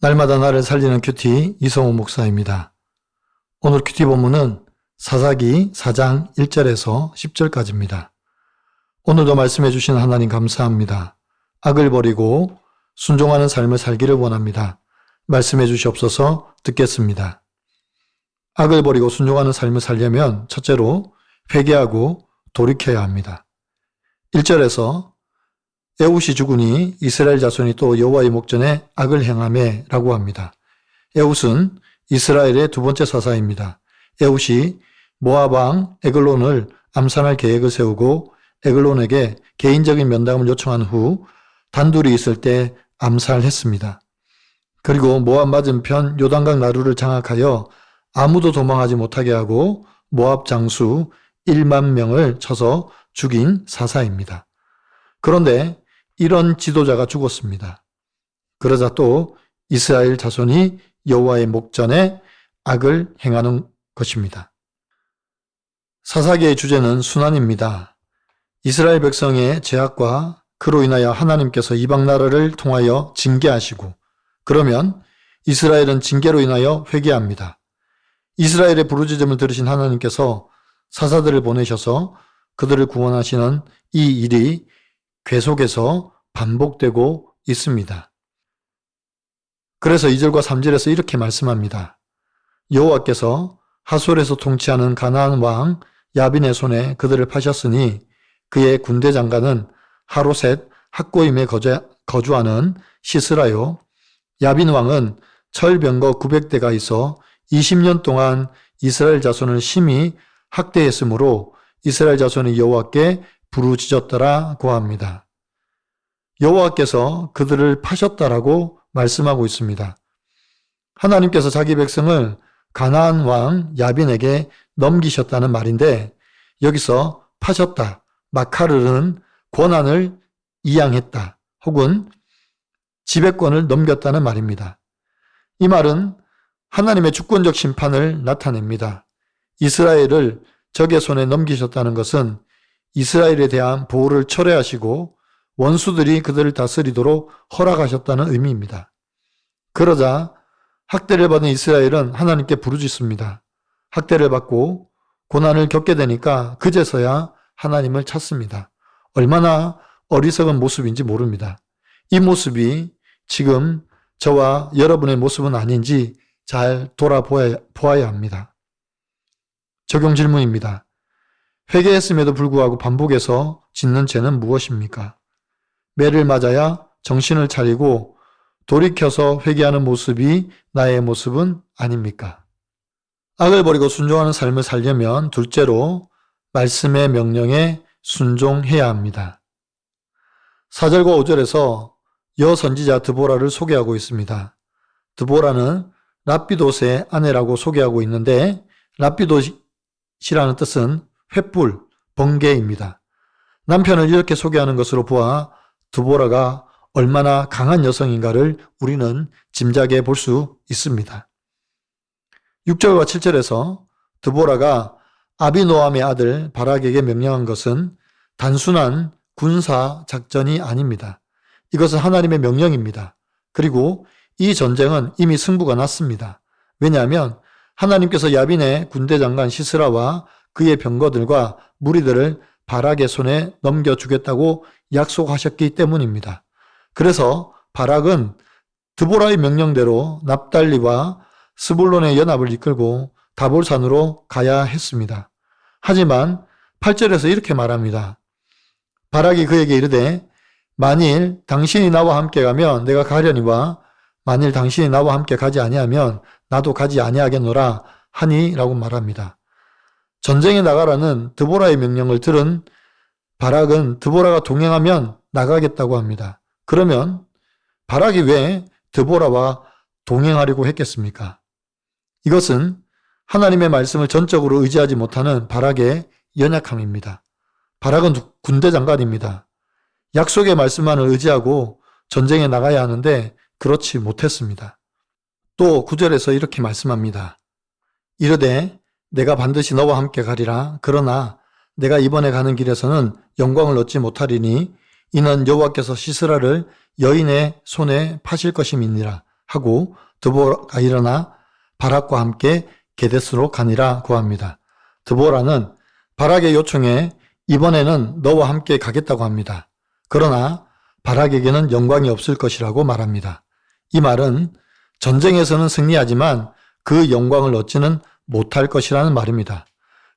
날마다 나를 살리는 큐티 이성호 목사입니다. 오늘 큐티 본문은 사사기 4장 1절에서 10절까지입니다. 오늘도 말씀해 주신 하나님 감사합니다. 악을 버리고 순종하는 삶을 살기를 원합니다. 말씀해 주시옵소서. 듣겠습니다. 악을 버리고 순종하는 삶을 살려면 첫째로 회개하고 돌이켜야 합니다. 1절에서 에훗이 죽으니 이스라엘 자손이 또 여호와의 목전에 악을 행하매 라고 합니다. 에훗은 이스라엘의 두 번째 사사입니다. 에훗이 모압 왕 에글론을 암살할 계획을 세우고 에글론에게 개인적인 면담을 요청한 후 단둘이 있을 때 암살했습니다. 그리고 모압 맞은편 요단강 나루를 장악하여 아무도 도망하지 못하게 하고 모압 장수 1만 명을 쳐서 죽인 사사입니다. 그런데 이런 지도자가 죽었습니다. 그러자 또 이스라엘 자손이 여호와의 목전에 악을 행하는 것입니다. 사사기의 주제는 순환입니다. 이스라엘 백성의 죄악과 그로 인하여 하나님께서 이방 나라를 통하여 징계하시고 그러면 이스라엘은 징계로 인하여 회개합니다. 이스라엘의 부르짖음을 들으신 하나님께서 사사들을 보내셔서 그들을 구원하시는 이 일이 계속해서 반복되고 있습니다. 그래서 2절과 3절에서 이렇게 말씀합니다. 여호와께서 하솔에서 통치하는 가나안 왕 야빈의 손에 그들을 파셨으니 그의 군대 장관은 하로셋 학고임에 거주하는 시스라요. 야빈 왕은 철병거 900대가 있어 20년 동안 이스라엘 자손을 심히 학대했으므로 이스라엘 자손이 여호와께 부르짖었더라고 합니다. 여호와께서 그들을 파셨다라고 말씀하고 있습니다. 하나님께서 자기 백성을 가나안 왕 야빈에게 넘기셨다는 말인데 여기서 파셨다, 마카르는 권한을 이양했다 혹은 지배권을 넘겼다는 말입니다. 이 말은 하나님의 주권적 심판을 나타냅니다. 이스라엘을 적의 손에 넘기셨다는 것은 이스라엘에 대한 보호를 철회하시고 원수들이 그들을 다스리도록 허락하셨다는 의미입니다. 그러자 학대를 받은 이스라엘은 하나님께 부르짖습니다. 학대를 받고 고난을 겪게 되니까 그제서야 하나님을 찾습니다. 얼마나 어리석은 모습인지 모릅니다. 이 모습이 지금 저와 여러분의 모습은 아닌지 잘 돌아보아야 합니다. 적용 질문입니다. 회개했음에도 불구하고 반복해서 짓는 죄는 무엇입니까? 매를 맞아야 정신을 차리고 돌이켜서 회개하는 모습이 나의 모습은 아닙니까? 악을 버리고 순종하는 삶을 살려면 둘째로 말씀의 명령에 순종해야 합니다. 4절과 5절에서 여선지자 드보라를 소개하고 있습니다. 드보라는 랍비돗의 아내라고 소개하고 있는데 랍비돗이라는 뜻은 횃불, 번개입니다. 남편을 이렇게 소개하는 것으로 보아 드보라가 얼마나 강한 여성인가를 우리는 짐작해 볼 수 있습니다. 6절과 7절에서 드보라가 아비노함의 아들 바락에게 명령한 것은 단순한 군사 작전이 아닙니다. 이것은 하나님의 명령입니다. 그리고 이 전쟁은 이미 승부가 났습니다. 왜냐하면 하나님께서 야빈의 군대 장관 시스라와 그의 병거들과 무리들을 바락의 손에 넘겨주겠다고 약속하셨기 때문입니다. 그래서 바락은 드보라의 명령대로 납달리와 스불론의 연합을 이끌고 다볼산으로 가야 했습니다. 하지만 8절에서 이렇게 말합니다. 바락이 그에게 이르되 만일 당신이 나와 함께 가면 내가 가려니와 만일 당신이 나와 함께 가지 아니하면 나도 가지 아니하겠노라 하니 라고 말합니다. 전쟁에 나가라는 드보라의 명령을 들은 바락은 드보라가 동행하면 나가겠다고 합니다. 그러면 바락이 왜 드보라와 동행하려고 했겠습니까? 이것은 하나님의 말씀을 전적으로 의지하지 못하는 바락의 연약함입니다. 바락은 군대 장관입니다. 약속의 말씀만을 의지하고 전쟁에 나가야 하는데 그렇지 못했습니다. 또 9절에서 이렇게 말씀합니다. 이르되 내가 반드시 너와 함께 가리라. 그러나 내가 이번에 가는 길에서는 영광을 얻지 못하리니 이는 여호와께서 시스라를 여인의 손에 파실 것임이니라. 하고 드보라가 일어나 바락과 함께 게데스로 가니라 고합니다. 드보라는 바락의 요청에 이번에는 너와 함께 가겠다고 합니다. 그러나 바락에게는 영광이 없을 것이라고 말합니다. 이 말은 전쟁에서는 승리하지만 그 영광을 얻지는 못할 것이라는 말입니다.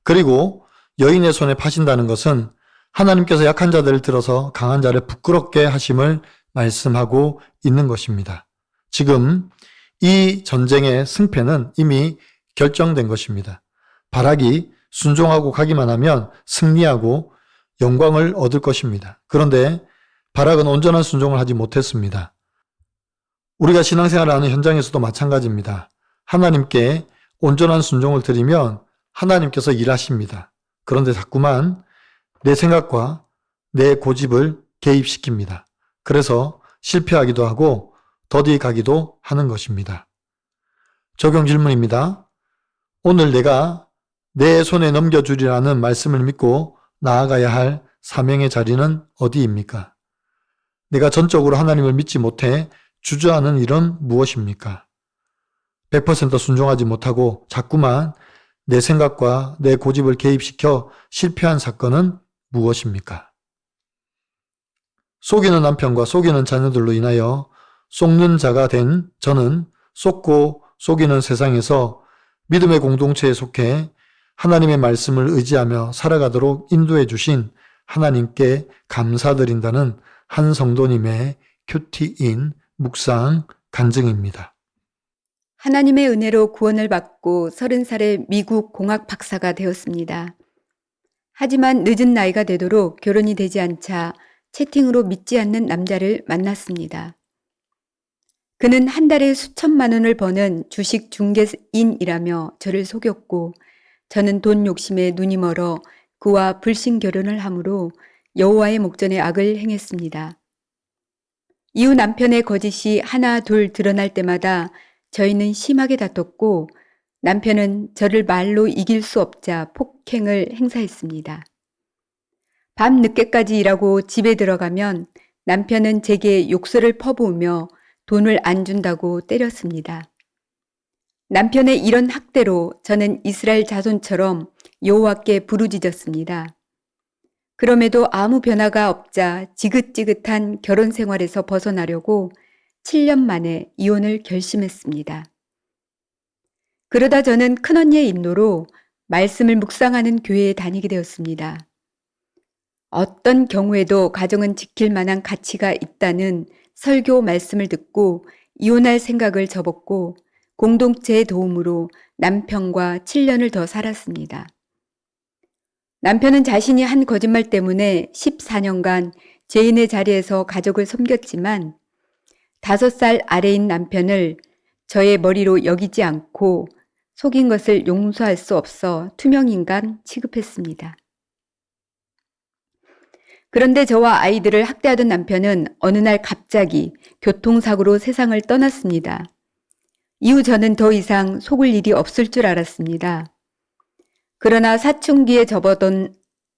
그리고 여인의 손에 파신다는 것은 하나님께서 약한 자들을 들어서 강한 자를 부끄럽게 하심을 말씀하고 있는 것입니다. 지금 이 전쟁의 승패는 이미 결정된 것입니다. 바락이 순종하고 가기만 하면 승리하고 영광을 얻을 것입니다. 그런데 바락은 온전한 순종을 하지 못했습니다. 우리가 신앙생활을 하는 현장에서도 마찬가지입니다. 하나님께 온전한 순종을 드리면 하나님께서 일하십니다. 그런데 자꾸만 내 생각과 내 고집을 개입시킵니다. 그래서 실패하기도 하고 더디 가기도 하는 것입니다. 적용 질문입니다. 오늘 내가 내 손에 넘겨주리라는 말씀을 믿고 나아가야 할 사명의 자리는 어디입니까? 내가 전적으로 하나님을 믿지 못해 주저하는 일은 무엇입니까? 100% 순종하지 못하고 자꾸만 내 생각과 내 고집을 개입시켜 실패한 사건은 무엇입니까? 속이는 남편과 속이는 자녀들로 인하여 속는 자가 된 저는 속고 속이는 세상에서 믿음의 공동체에 속해 하나님의 말씀을 의지하며 살아가도록 인도해 주신 하나님께 감사드린다는 한 성도님의 큐티인 묵상 간증입니다. 하나님의 은혜로 구원을 받고 30살에 미국 공학 박사가 되었습니다. 하지만 늦은 나이가 되도록 결혼이 되지 않자 채팅으로 믿지 않는 남자를 만났습니다. 그는 한 달에 수천만 원을 버는 주식 중개인이라며 저를 속였고 저는 돈 욕심에 눈이 멀어 그와 불신 결혼을 하므로 여호와의 목전에 악을 행했습니다. 이후 남편의 거짓이 하나 둘 드러날 때마다 저희는 심하게 다퉜고 남편은 저를 말로 이길 수 없자 폭행을 행사했습니다. 밤 늦게까지 일하고 집에 들어가면 남편은 제게 욕설을 퍼부으며 돈을 안 준다고 때렸습니다. 남편의 이런 학대로 저는 이스라엘 자손처럼 여호와께 부르짖었습니다. 그럼에도 아무 변화가 없자 지긋지긋한 결혼 생활에서 벗어나려고 7년 만에 이혼을 결심했습니다. 그러다 저는 큰언니의 인도로 말씀을 묵상하는 교회에 다니게 되었습니다. 어떤 경우에도 가정은 지킬 만한 가치가 있다는 설교 말씀을 듣고 이혼할 생각을 접었고 공동체의 도움으로 남편과 7년을 더 살았습니다. 남편은 자신이 한 거짓말 때문에 14년간 죄인의 자리에서 가족을 섬겼지만 5살 아래인 남편을 저의 머리로 여기지 않고 속인 것을 용서할 수 없어 투명인간 취급했습니다. 그런데 저와 아이들을 학대하던 남편은 어느 날 갑자기 교통사고로 세상을 떠났습니다. 이후 저는 더 이상 속을 일이 없을 줄 알았습니다. 그러나 사춘기에 접어든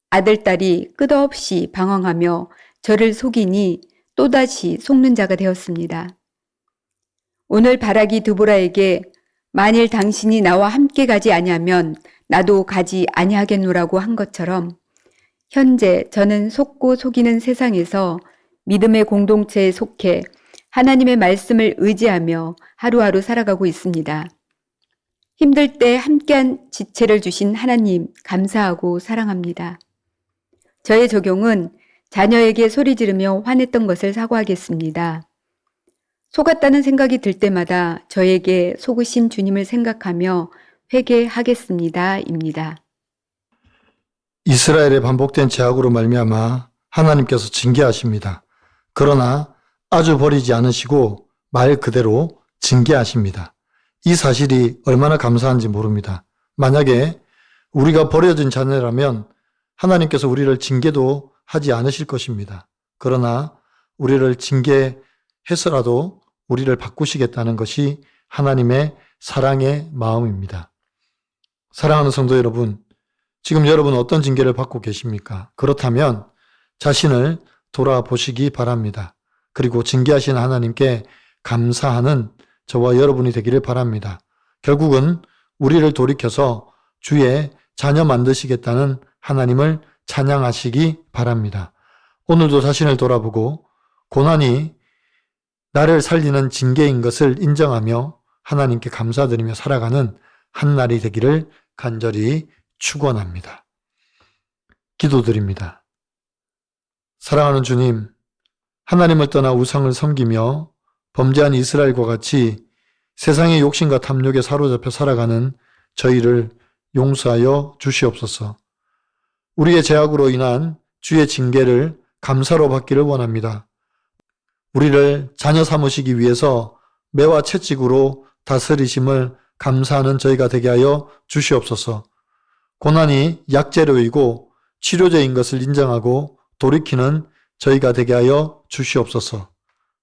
아들딸이 끝없이 방황하며 저를 속이니 또다시 속는 자가 되었습니다. 오늘 바락이 드보라에게 만일 당신이 나와 함께 가지 아니하면 나도 가지 아니하겠노라고 한 것처럼 현재 저는 속고 속이는 세상에서 믿음의 공동체에 속해 하나님의 말씀을 의지하며 하루하루 살아가고 있습니다. 힘들 때 함께한 지체를 주신 하나님 감사하고 사랑합니다. 저의 적용은 자녀에게 소리 지르며 화냈던 것을 사과하겠습니다. 속았다는 생각이 들 때마다 저에게 속으신 주님을 생각하며 회개하겠습니다. 입니다. 이스라엘의 반복된 죄악으로 말미암아 하나님께서 징계하십니다. 그러나 아주 버리지 않으시고 말 그대로 징계하십니다. 이 사실이 얼마나 감사한지 모릅니다. 만약에 우리가 버려진 자녀라면 하나님께서 우리를 징계도 하지 않으실 것입니다. 그러나 우리를 징계해서라도 우리를 바꾸시겠다는 것이 하나님의 사랑의 마음입니다. 사랑하는 성도 여러분, 지금 여러분 어떤 징계를 받고 계십니까? 그렇다면 자신을 돌아보시기 바랍니다. 그리고 징계하신 하나님께 감사하는 저와 여러분이 되기를 바랍니다. 결국은 우리를 돌이켜서 주의 자녀 만드시겠다는 하나님을 찬양하시기 바랍니다. 오늘도 자신을 돌아보고 고난이 나를 살리는 징계인 것을 인정하며 하나님께 감사드리며 살아가는 한 날이 되기를 간절히 축원합니다. 기도드립니다. 사랑하는 주님, 하나님을 떠나 우상을 섬기며 범죄한 이스라엘과 같이 세상의 욕심과 탐욕에 사로잡혀 살아가는 저희를 용서하여 주시옵소서. 우리의 죄악으로 인한 주의 징계를 감사로 받기를 원합니다. 우리를 자녀 삼으시기 위해서 매와 채찍으로 다스리심을 감사하는 저희가 되게 하여 주시옵소서. 고난이 약재료이고 치료제인 것을 인정하고 돌이키는 저희가 되게 하여 주시옵소서.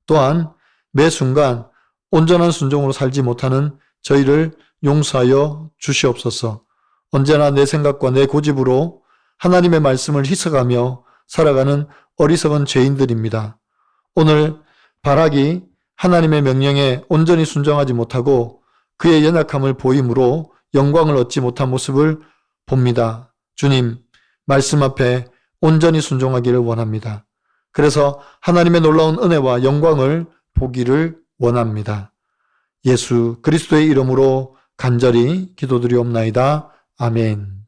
또한 매 순간 온전한 순종으로 살지 못하는 저희를 용서하여 주시옵소서. 언제나 내 생각과 내 고집으로 하나님의 말씀을 희석하며 살아가는 어리석은 죄인들입니다. 오늘 바락이 하나님의 명령에 온전히 순종하지 못하고 그의 연약함을 보임으로 영광을 얻지 못한 모습을 봅니다. 주님, 말씀 앞에 온전히 순종하기를 원합니다. 그래서 하나님의 놀라운 은혜와 영광을 보기를 원합니다. 예수 그리스도의 이름으로 간절히 기도드리옵나이다. 아멘.